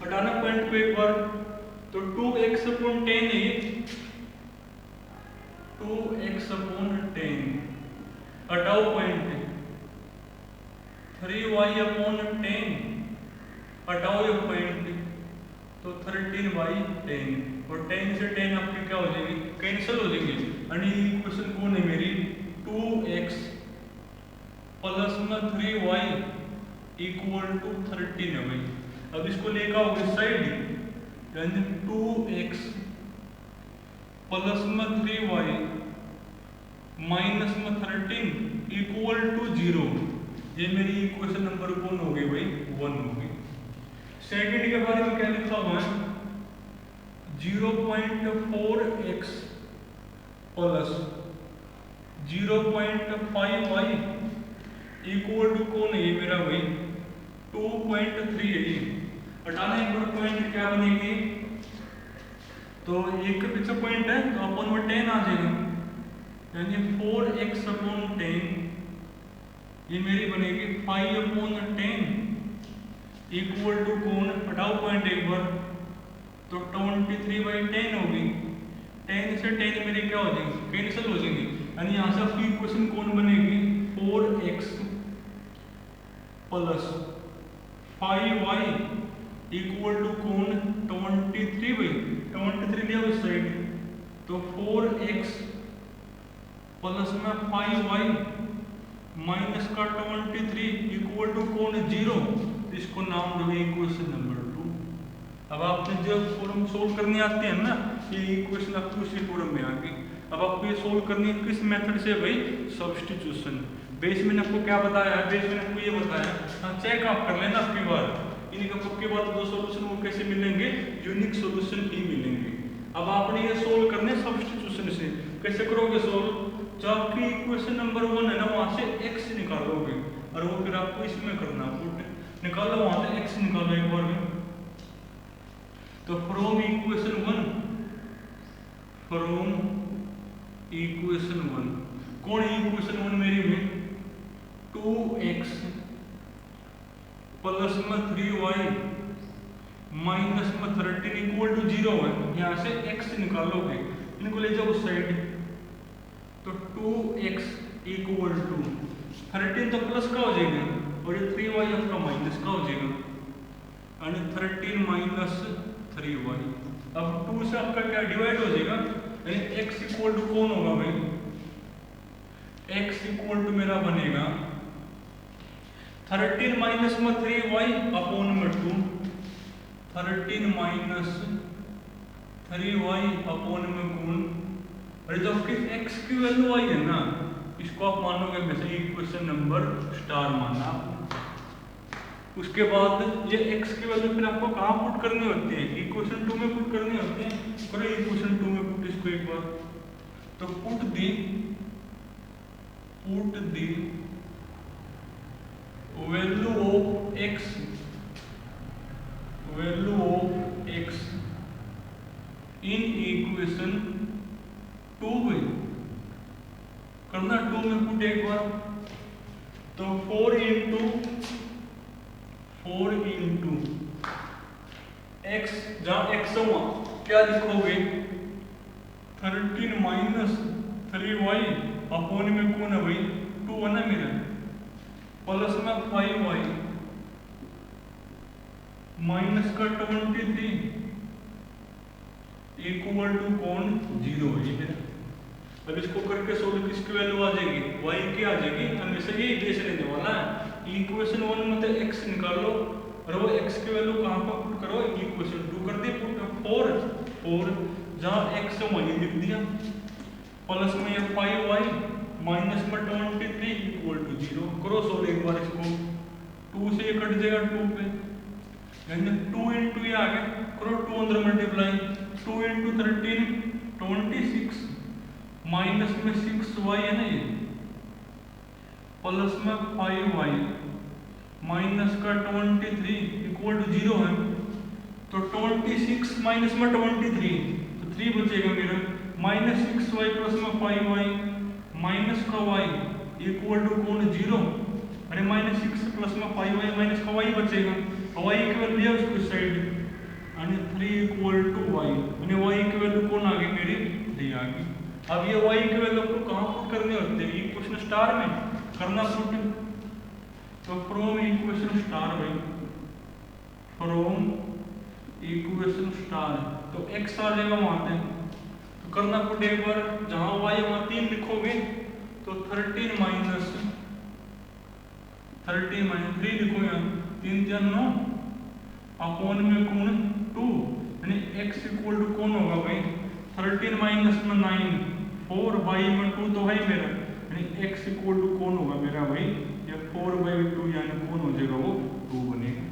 हटाना पॉइंट को एक बार, तो 2x अपॉन 10 है, 2x अपॉन 10 हटाओ पॉइंट, 3y अपॉन 10 हटाओ ये पॉइंट, तो 13/10 और 10 से 10 आपकी क्या हो जाएगी कैंसिल हो जाएंगे, यानी इक्वेशन कौन है मेरी 2x प्लस में 3y इक्वल टू 13 है भाई। अब इसको लेकर आओगे साइड, यानी 2x प्लस में 3y माइनस में 13 इक्वल टू 0, ये मेरी इक्वेशन नंबर कौन हो गई भाई 1 होगी। सेकंड के बारे में क्या लिखा हुआ है 0.4x plus 0.5y equal to कौन है ये मेरा भाई 2.3 है ये। हटाना एक बार पॉइंट क्या बनेगी, तो एक के पीछे पॉइंट है तो अपन में 10 आ जाएगा, यानी 4x अपॉन 10 ये मेरी बनेगी 5 अपॉन 10 इक्वल टू कौन, हटाओ पॉइंट एक बार, तो 23/10 होगी। 10 से 10 मेरी क्या हो जाएगी कैंसिल हो जाएंगी, यानी यहाँ से आपकी इक्वेशन कौन बनेगी 4x plus 5y equal to कौन 23/23 लिया उस साइड, तो 4x प्लस में 5y माइनस का 23 इक्वल टू कौन है 0, इसको नाम दो इक्वेशन नंबर 2। अब आपने जब फॉर्म सोल्व करनी आती है ना, ये इक्वेशन आपको उसी फॉर्म में आ गई। अब आपको ये सोल्व करनी है किस मेथड से भाई, सब्स्टिट्यूशन। बेस मैंने आपको क्या बताया है, बेस मैंने आपको ये बताया, हाँ चेक आप कर लेना आपकी बार, इनका आपके बाद दो सोल्यूशन वो कैसे मिलेंगे, यूनिक सोल्यूशन ही मिलेंगे। अब आपने ये सोल्व करने सब्स्टिट्यूशन से, कैसे करोगे सोल्व, जो आपकी इक्वेशन नंबर 1 है ना, वहां से x निकालोगे और वो फिर आपको इसमें करना, पुट निकालो वहां से x निकालो एक बार में। तो फ्रॉम इक्वेशन 1 कौन है इक्वेशन 1 मेरी में, 2x प्लस में 3y माइनस में 13 इक्वल टू 0 है। यहाँ से x निकालोगे, इनको ले जाओ उस साइड, तो 2x इक्वल टू 13 तो प्लस का हो जाएगा और ये 3y आपका माइनस का हो जाएगा, यानी 13 माइनस 3y। अब 2 से आपका क्या डिवाइड हो जाएगा, यानी x इक्वल टू कौन होगा भाई, x इक्वल टू मेरा बनेगा 13 माइनस में 3y अपॉन में 2, 13 माइनस 3y अपॉन में गुण, और जो आपकी x की वैल्यू आई है ना, इसको आप मानोगे वैसे इक्वेशन नंबर स्टार मानना। उसके बाद ये x की वैल्यू फिर आपको कहाँ पुट करनी होती है, इक्वेशन 2 में पुट करनी होती है। करो इक्वेशन 2 में पुट इसको एक बार, तो put the value of x in equation 2 में करना, 2 में पुट एक बार, तो 4 इंटू x, जहां x हुआ क्या लिखोगे, 13 माइनस 3y अपॉन में कौन है भाई 2 है ना मेरा, प्लस में 5y माइनस का 23 इक्वल टू कौन 0 है। अब इसको करके सोल्व किसकी वैल्यू आ जाएगी, y की आ जाएगी। हमेशा यही बेस लेने वाला है, इक्वेशन 1 में तो x निकालो और वो x की वैल्यू कहाँ पर पुट करो, इक्वेशन 2 कर दी पुट, 4 जहाँ x है वहीं लिख दिया, प्लस में ये 5y माइनस में 23 इक्वल टू 0। करो सोल्व एक बार इसको, 2 से ये कट जाएगा 2 पे, यानी 2 इंटू ये आ गया, करो 2 अंदर मल्टीप्लाई, 2 इंटू 13 26 माइनस में 6y है ना ये, प्लस में 5y माइनस का 23 इक्वल टू 0 है, तो 26 माइनस में 23 तो 3 बचेगा मेरा, माइनस 6y प्लस में 5y माइनस का y इक्वल टू कौन 0, अरे माइनस 6 प्लस में 5y माइनस का y बचेगा, y की वैल्यू लिया उसको साइड, यानी 3 इक्वल टू y, यानी y की वैल्यू कौन आ गई मेरी 3 आ गई। अब ये y की वैल्यू आपको कहाँ पुट करने होते हैं, इक्वेशन स्टार में करना पुट, तो फ्रॉम इक्वेशन स्टार भाई, फ्रॉम इक्वेशन स्टार, तो x आ जाएगा वहां पे, तो करना पुट एक बार, जहां y वहां 3 लिखोगे तो 13 माइनस 3 लिखो यहाँ, 3 3 9 अपॉन में कौन 2, यानी x इक्वल टू कौन होगा भाई 13 माइनस में 9 4 बाई में 2 तो है मेरा, यानी x इक्वल टू कौन होगा मेरा भाई ये 4/2, यानी कौन हो जाएगा वो 2 बनेगा।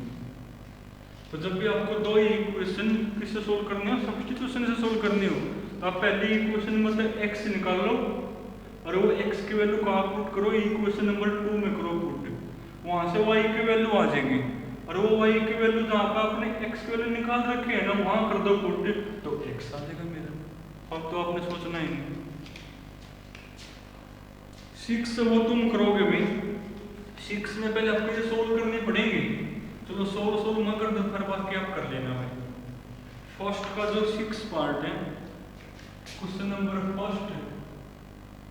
तो जब भी आपको दो इक्वेशन किससे सोल्व करनी हो, सब्स्टिट्यूशन से सोल्व करनी हो, तो आप पहली इक्वेशन में से x निकाल लो और वो x की वैल्यू कहाँ पुट करो, इक्वेशन नंबर 2 में करो पुट, वहां से y की वैल्यू आ जाएगी, और वो y की वैल्यू जहाँ पर आपने x की वैल्यू निकाल रखी है ना, वहां कर दो पुट, तो x आ जाएगा मेरा। अब तो आपने सोचना ही नहीं, 6 वो तुम करोगे भाई, 6 में पहले आपको ये सोल्व करनी पड़ेगी, चलो सोल्व मत कर दो, फिर बाकी आप कर लेना भाई। फर्स्ट का जो 6 पार्ट है, क्वेश्चन नंबर फर्स्ट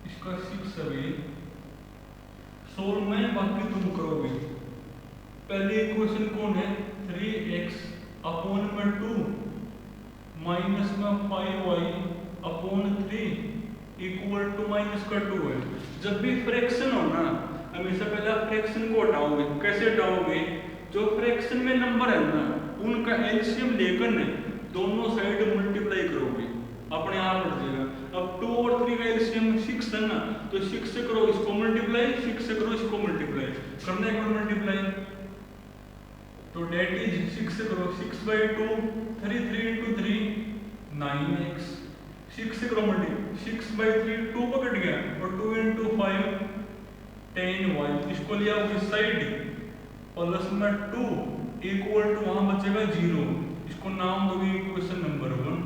इसका 6 है, सोल्व में बाकी तुम करोगे। पहली इक्वेशन कौन है 3x अपॉन में 2 माइनस में 5y upon 3 equal to minus का 2 है। जब भी फ्रैक्शन हो ना, हमेशा पहले आप फ्रैक्शन को हटाओगे। कैसे हटाओगे? जो फ्रैक्शन में नंबर है ना उनका एलसीएम लेकर ना दोनों साइड मल्टीप्लाई करोगे, अपने आप हट जाएगा। अब 2 और 3 का एलसीएम 6 है ना, तो 6 से करो इसको मल्टीप्लाई, 6 से करो इसको मल्टीप्लाई, करना एक बार मल्टीप्लाई, तो डेट इज 6 से करो 6/2 3 3 × 3 9x, 6 से करो मल्टीप्लाई, 6/3 2 को कट गया और 2 × 5 10y, इसको लिया इस साइड प्लस में 2 इक्वल टू वहां बचेगा 0, इसको नाम दोगे इक्वेशन नंबर 1,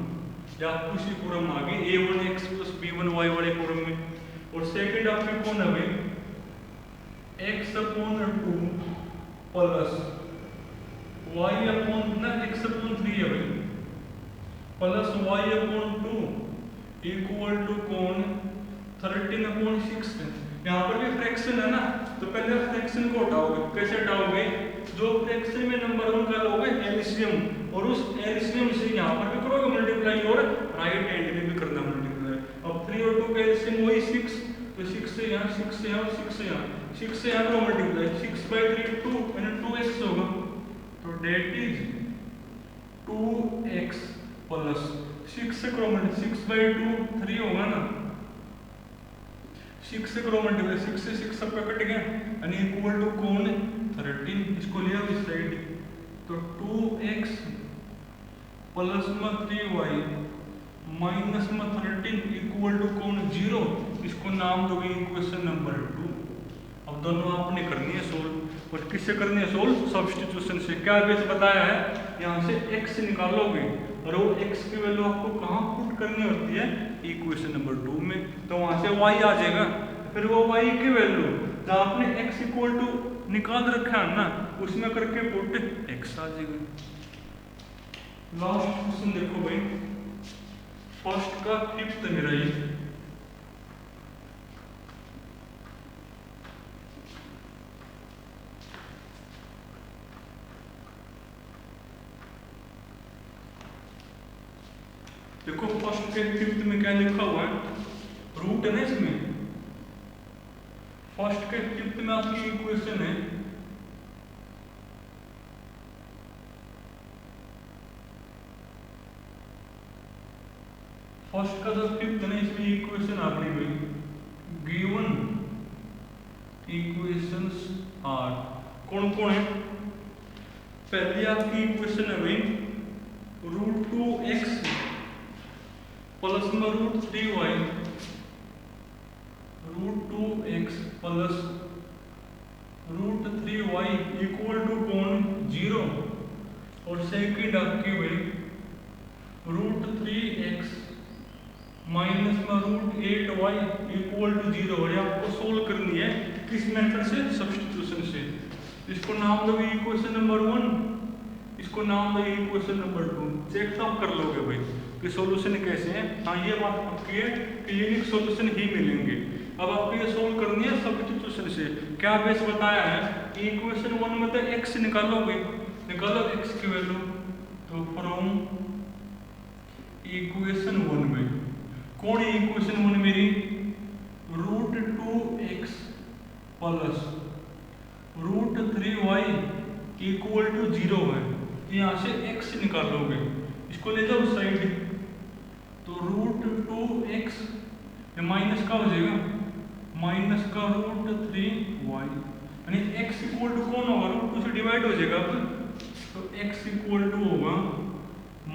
या आपको इसी फॉर्म आ गई a1x + b1y वाले फॉर्म में। और सेकंड आपके कौन है भाई, x/2 प्लस y/3 है भाई, प्लस y/2 इक्वल टू कौन 13/6। यहाँ पर भी फ्रैक्शन है ना, तो पहले फ्रैक्शन को हटाओगे। कैसे हटाओगे? जो फ्रैक्शन में नंबर उनका लोगे एलसीएम, और उस एलसीएम से यहाँ पर भी करोगे मल्टीप्लाई और राइट हैंड में भी करना मल्टीप्लाई। अब 3 और 2 का एलसीएम वही 6, तो 6 से यहाँ 6 से यहाँ 6 से यहाँ 6 से यहाँ करो मल्टीप्लाई, 6/3 2 यानी 2x होगा, तो डेट इज 2x प्लस 6 से करो मल्टीप्लाई, 6/2 3 होगा ना, 6 से करो मल्टीप्लाई, 6 से 6 सबका कट गया यानी इक्वल टू कौन 13, इसको लिया इस साइड, तो 2x प्लस में 3y माइनस में 13 इक्वल टू कौन 0, इसको नाम दोगे इक्वेशन नंबर 2। अब दोनों आपने करनी है सोल्व, और किससे करनी है सोल्व? सब्स्टिट्यूशन से। क्या बेस बताया है, यहाँ से x निकालोगे और वो x की वैल्यू आपको कहाँ पुट करनी होती है? इक्वेशन नंबर 2 में, तो वहां से y आ जाएगा, फिर वो y की वैल्यू जहाँ आपने x इक्वल टू निकाल रखा है ना उसमें करके पुट x आ जाएगा। लास्ट क्वेश्चन देखो भाई, फर्स्ट का 5th मेरा ये, देखो फर्स्ट के 5th में क्या लिखा हुआ है, रूट है ना इसमें, फर्स्ट के 5th में आपकी इक्वेशन है फर्स्ट का जो 5th है ना इसमें इक्वेशन आ गई भाई, गिवन इक्वेशंस आर कौन कौन है? पहली आपकी इक्वेशन है भाई √2x प्लस में √3y, √2x plus √3y equal to कौन 0, और सेकंड आपकी भाई √3x माइनस में √8y इक्वल टू 0, और ये आपको सोल्व करनी है किस मेथड से? सब्स्टिट्यूशन से। इसको नाम दो इक्वेशन नंबर 1, इसको नाम दो इक्वेशन नंबर 2। चेक तो आप कर लोगे भाई कि सॉल्यूशन कैसे है। हाँ ये बात पक्की है कि यूनिक सॉल्यूशन ही मिलेंगे। अब आपको ये सोल्व करनी है सब्स्टिट्यूशन से। क्या बेस बताया है? इक्वेशन 1 में तो x निकालोगे, निकालो x की वैल्यू, तो फ्रॉम इक्वेशन 1 में कौन है इक्वेशन 1 मेरी? √2x plus √3y equal to 0 है, यहाँ से x निकालोगे, इसको ले जाओ साइड, तो √2x माइनस का हो जाएगा, माइनस का √3y, यानी x इक्वल टू कौन होगा? √2 से डिवाइड हो जाएगा, तो x इक्वल टू होगा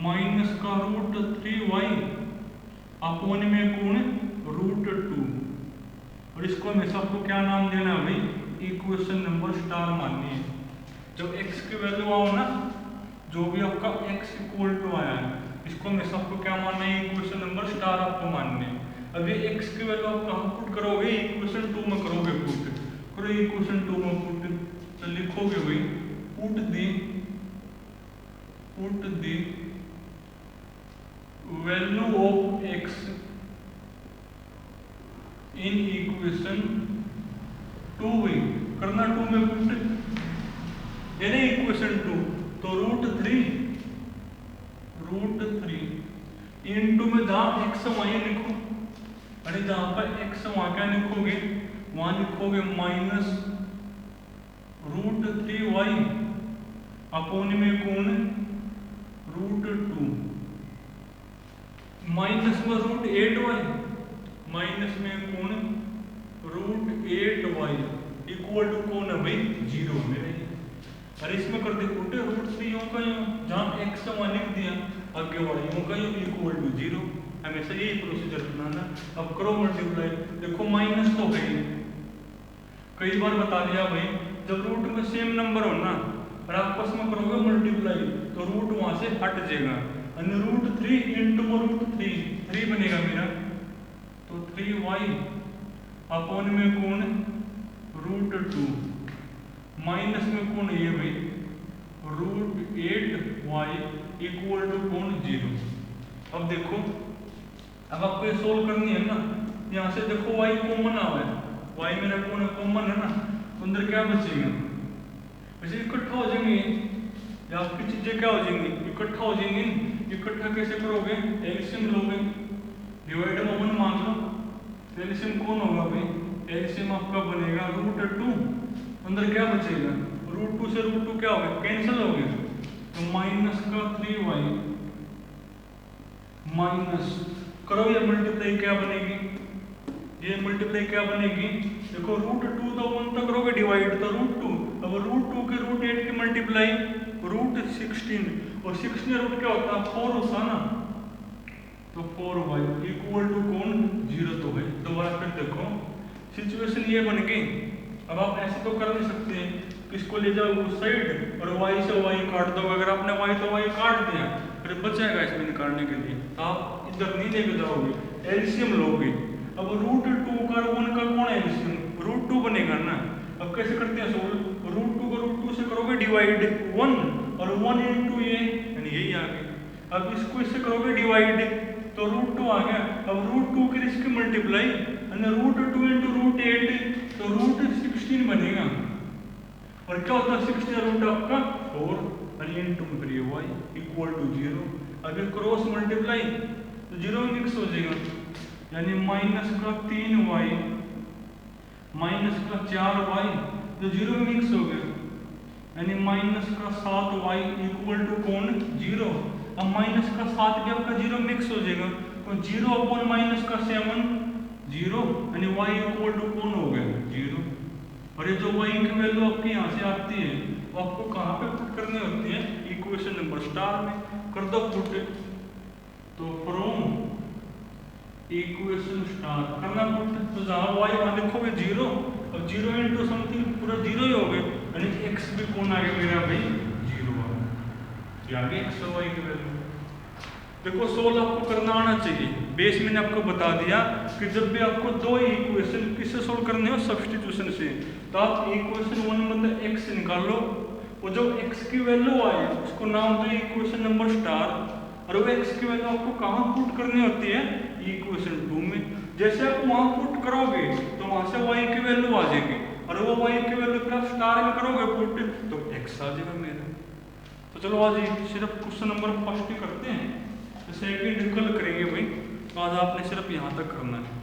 माइनस का √3y अपॉन में कौन √2, और इसको हमेशा आपको क्या नाम देना है भाई? इक्वेशन नंबर स्टार माननी है। जब x की वैल्यू आओ ना, जो भी आपका x इक्वल टू आया है, इसको हमेशा आपको क्या मानना है? इक्वेशन नंबर स्टार आपको मानने हैं। अब ये x की वैल्यू आप कहाँ पुट करोगे? इक्वेशन 2 में करोगे पुट, करो इक्वेशन 2 में पुट, तो लिखोगे भाई put the value of x in equation 2 हुई, करना 2 में पुट, यानी इक्वेशन 2, तो √3 इनटू में जहां x वहीं लिखो, यानी जहां पर x वहां क्या लिखोगे वहां लिखोगे माइनस √3y अपोन में कौन √2 माइनस में √8y माइनस में कौन √8y इक्वल टू कौन है भाई 0 में। अरे इसमें कर दे पुट √3 का जहाँ x का मान लिख दिया आगे y का इक्वल टू 0। हमेशा यही प्रोसीजर बनाना। अब करो मल्टीप्लाई, देखो माइनस तो है कई बार बता दिया भाई जब रूट में सेम नंबर हो ना और आपस में करोगे मल्टीप्लाई तो रूट वहां से हट जाएगा। √3 इंटू √3 बनेगा मेरा तो 3y अपोन में कौन √2 माइनस में कौन ये भाई √8y इक्वल टू कौन 0। अब देखो अब आपको ये सोल्व करनी है ना, यहाँ से देखो y कॉमन आ है, y मेरा कौन कॉमन है ना, तो अंदर क्या बचेगा वैसे इकट्ठा हो जाएंगे या आपकी चीजें क्या हो जाएंगी इकट्ठा हो जाएंगी। इकट्ठा कैसे करोगे एलसीएम लोगे डिवाइड में 1 मान लो तो एलसीएम कौन होगा भाई एलसीएम आपका बनेगा √2 अंदर क्या बचेगा √2 से √2 क्या होगा कैंसिल हो गया तो माइनस का 3y माइनस करो ये मल्टीप्लाई क्या बनेगी ये मल्टीप्लाई क्या बनेगी देखो √2 तो 1 तक करोगे डिवाइड तो √2 अब √2 के √8 की मल्टीप्लाई √16 और 16 रूट क्या होता है 4 होता है ना तो 4y इक्वल टू कौन 0 तो है। दोबारा फिर देखो सिचुएशन ये बन गई। अब आप ऐसे तो कर नहीं सकते इसको ले जाओ उस साइड और y से y काट दो। अगर आपने y तो y काट दिया फिर बचेगा इसमें निकालने के लिए तो आप इधर नहीं लेके जाओगे एलसीएम लोगे। अब √2 का 1 का कौन है एलसीएम √2 बनेगा ना। अब कैसे करते हैं सोल्व √2 को √2 से करोगे डिवाइड 1 और 1 इंटू ये यानी यही आ गया। अब इसको इससे करोगे डिवाइड तो √2 आ गया। अब √2 की इसकी मल्टीप्लाई यानी √2 इंटू √8 तो √16 बनेगा और क्या होता है 16 रूट आपका 4 और इंटू फिर ये y इक्वल टू 0। अगर क्रॉस मल्टीप्लाई तो 0 मिक्स हो जाएगा यानी माइनस का 3y माइनस का 4y तो 0 मिक्स हो गया यानी माइनस का 7y इक्वल टू कौन 0। अब माइनस का 7 भी आपका 0 मिक्स हो जाएगा तो 0 अपॉन माइनस का 7 0 यानी y इक्वल टू कौन हो गया 0। और ये जो y की वैल्यू आपकी यहाँ से आती है वो आपको कहाँ पे पुट करनी होती है इक्वेशन नंबर स्टार में कर दो पुट तो फ्रॉम इक्वेशन स्टार करना पुट तो जहाँ y वहाँ लिखोगे 0 और 0 इंटू समथिंग पूरा 0 ही हो गए यानी x भी कौन आ गया मेरा भाई 0 आ गया। ये आगे x और y की वैल्यू देखो सोल्व आपको करना आना चाहिए। बेस मैंने आपको बता दिया कि जब भी आपको दो इक्वेशन किससे सोल्व करने हो सब्स्टिट्यूशन से तो आप इक्वेशन 1 मतलब x निकाल लो वो जो x की वैल्यू आए उसको नाम दो इक्वेशन नंबर स्टार और वो x की वैल्यू आपको कहाँ पुट करनी होती है इक्वेशन 2 में। जैसे आप वहाँ पुट करोगे तो वहां से y की वैल्यू आ जाएगी और वो y की वैल्यू फिर आप स्टार में करोगे पुट तो x आ जाएगा मेरा। तो चलो आज सिर्फ क्वेश्चन नंबर फर्स्ट ही करते हैं सेकंड कल करेंगे भाई। आज आपने सिर्फ यहाँ तक करना है।